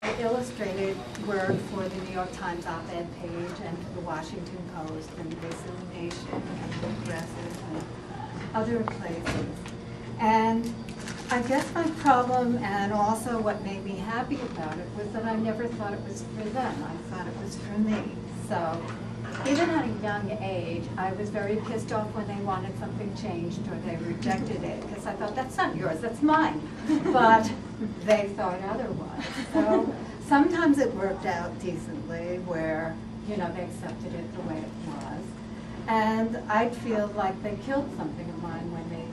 I illustrated work for the New York Times op-ed page and for the Washington Post and Basel Nation and Progressive and other places. And I guess my problem, and also what made me happy about it, was that I never thought it was for them. I thought it was for me. So even at a young age, I was very pissed off when they wanted something changed or they rejected it, because I thought, that's not yours, that's mine. But they thought otherwise. So sometimes it worked out decently where, you know, they accepted it the way it was. And I'd feel like they killed something of mine when they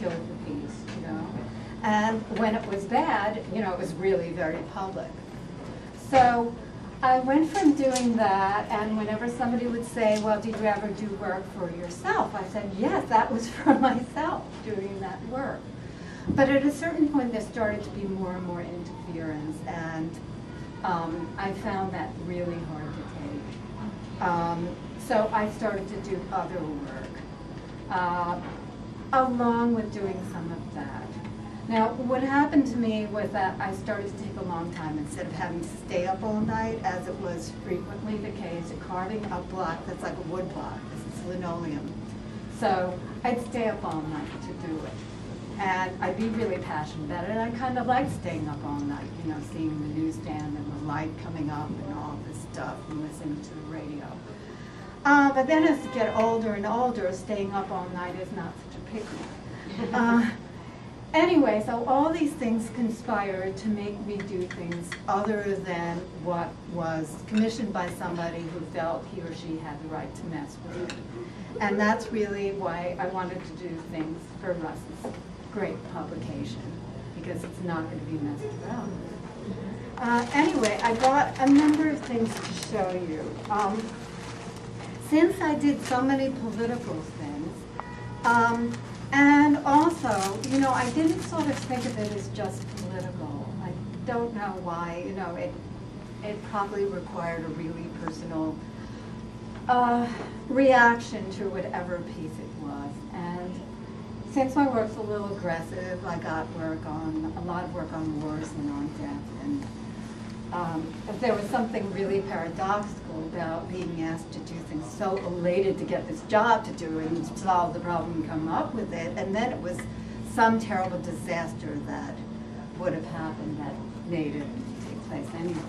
killed the piece, you know. And when it was bad, you know, it was really very public. So I went from doing that, and whenever somebody would say, well, did you ever do work for yourself? I said, yes, that was for myself, doing that work. But at a certain point, there started to be more and more interference, and I found that really hard to take. So I started to do other work, along with doing some of that. Now, what happened to me was that I started to take a long time instead of having to stay up all night, as it was frequently the case, carving a block that's like a wood block, this is linoleum. So I'd stay up all night to do it. And I'd be really passionate about it, and I kind of liked staying up all night, you know, seeing the newsstand and the light coming up and all this stuff, and listening to the radio. But then as you get older and older, staying up all night is not such a picnic. Anyway, so all these things conspired to make me do things other than what was commissioned by somebody who felt he or she had the right to mess with me. And that's really why I wanted to do things for Russ's great publication, because it's not going to be messed around. Anyway, I brought a number of things to show you. Since I did so many political things, and also, you know, I didn't sort of think of it as just political. I don't know why, you know, it probably required a really personal reaction to whatever piece it was. And since my work's a little aggressive, I got work on, a lot of work on wars and on death. And there was something really paradoxical about being asked to do things, so elated to get this job to do and solve the problem and come up with it, and then it was some terrible disaster that would have happened that made it take place anyway.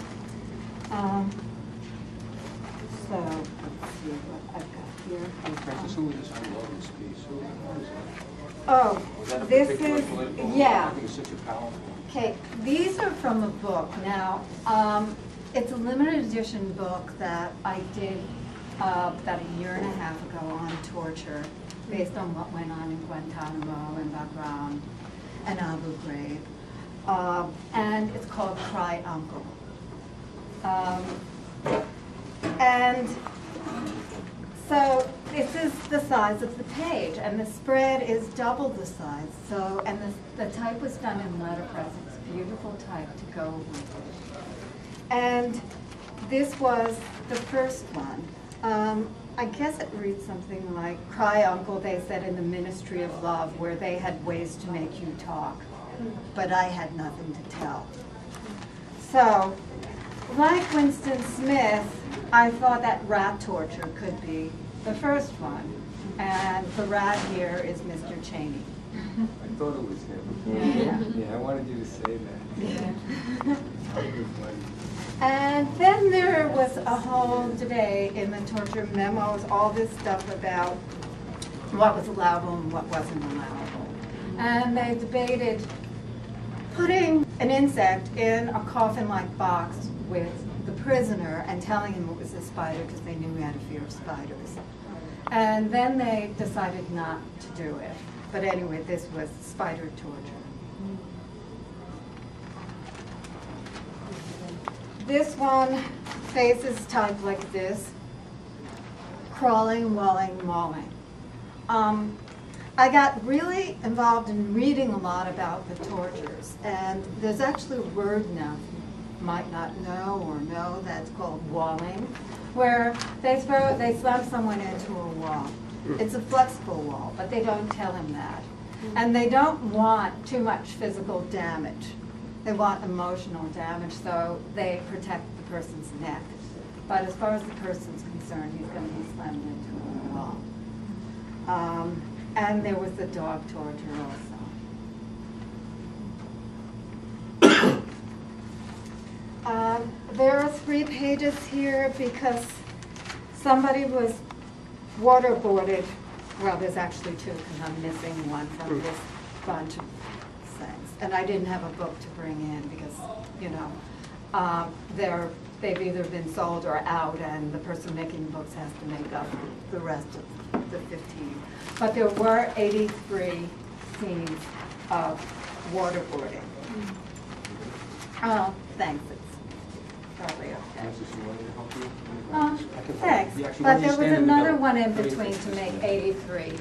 So let's see what I've got here. Francis, who was this Logan's piece? Who was that? Oh, Was that a this particular is, political? yeah. I think it's such a powerful. Okay, these are from a book. Now, it's a limited edition book that I did about a year and a half ago on torture, based on what went on in Guantanamo and Bagram and Abu Ghraib. And it's called Cry Uncle. And so this is the size of the page, and the spread is double the size. So, and the type was done in letterpress. It's beautiful type to go with it. And this was the first one. I guess it reads something like, "Cry Uncle," they said in the Ministry of Love, where they had ways to make you talk, but I had nothing to tell. So, like Winston Smith, I thought that rat torture could be the first one, and the rat here is Mr. Cheney. I thought it was him. Yeah. Yeah, I wanted you to say that. Yeah. That was funny. And then there was a whole debate in the torture memos, all this stuff about what was allowable and what wasn't allowable. And they debated putting an insect in a coffin-like box with the prisoner and telling him it was a spider because they knew he had a fear of spiders. And then they decided not to do it. But anyway, this was spider torture. This one faces type like this: crawling, walling, mauling. I got really involved in reading a lot about the tortures, and there's actually a word now you might not know or know that's called walling, where they slam someone into a wall. It's a flexible wall, but they don't tell him that. And they don't want too much physical damage. They want emotional damage, so they protect the person's neck. But as far as the person's concerned, he's going to be slammed into a wall. And there was the dog torture also. There are 3 pages here because somebody was waterboarded. Well, there's actually 2 because I'm missing one from this bunch of things. And I didn't have a book to bring in because, you know, they've either been sold or out, and the person making the books has to make up the rest of the 15. But there were 83 scenes of waterboarding. Oh, thanks. It's probably okay. Thanks. But there was another one in between to make 83.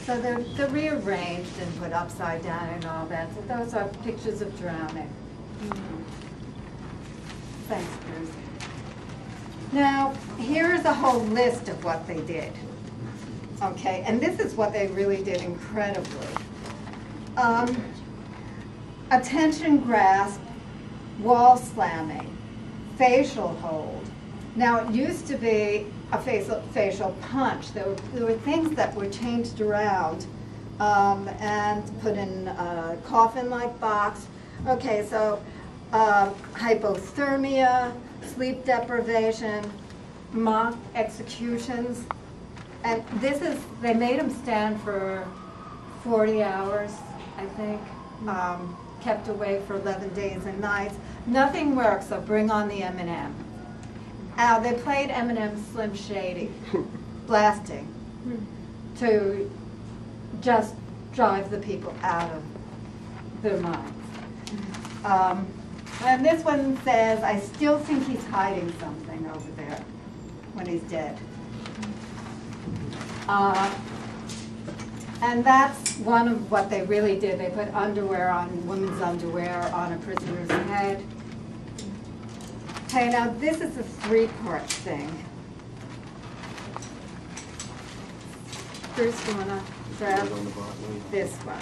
So they're rearranged and put upside down and all that. So those are pictures of drowning. Thanks, Bruce. Now, here's a whole list of what they did. Okay, and this is what they really did incredibly. Attention grasp, wall slamming, facial hold. Now, it used to be a facial punch. There were things that were changed around and put in a coffin-like box. Okay, so hypothermia, sleep deprivation, mock executions. And this is, they made them stand for 40 hours, I think, kept away for 11 days and nights. Nothing works, so bring on the M&M. They played Eminem's Slim Shady, blasting, to just drive the people out of their minds. And this one says, I still think he's hiding something over there when he's dead. And that's one of what they really did. They put underwear on, women's underwear on a prisoner's head. Okay, now this is a 3-part thing. First, you want to grab this one.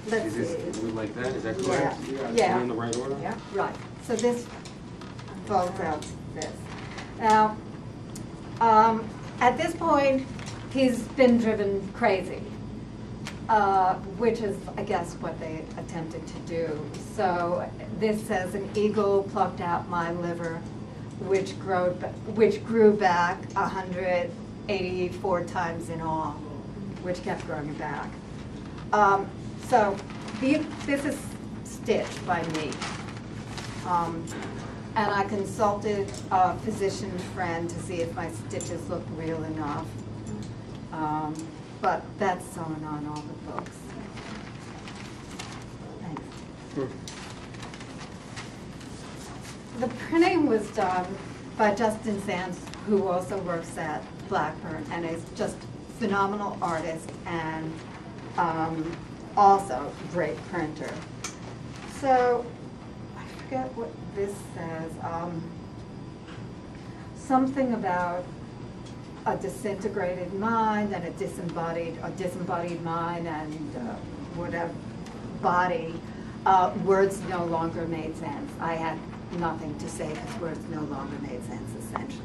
Let's see. Is it like that? Is that correct? Yeah. In the right order? Yeah. Right. So this folds out this. Now, at this point, he's been driven crazy, which is, I guess, what they attempted to do. So this says, an eagle plucked out my liver, which grew back 184 times in all, which kept growing back. So this is stitched by me. And I consulted a physician friend to see if my stitches look real enough. But that's sewn on all the books. Thanks. The printing was done by Justin Sands, who also works at Blackburn and is just a phenomenal artist and also a great printer. So I forget what this says. Something about a disintegrated mind and a disembodied mind and whatever body. Words no longer made sense. I had nothing to say because words no longer made sense, essentially.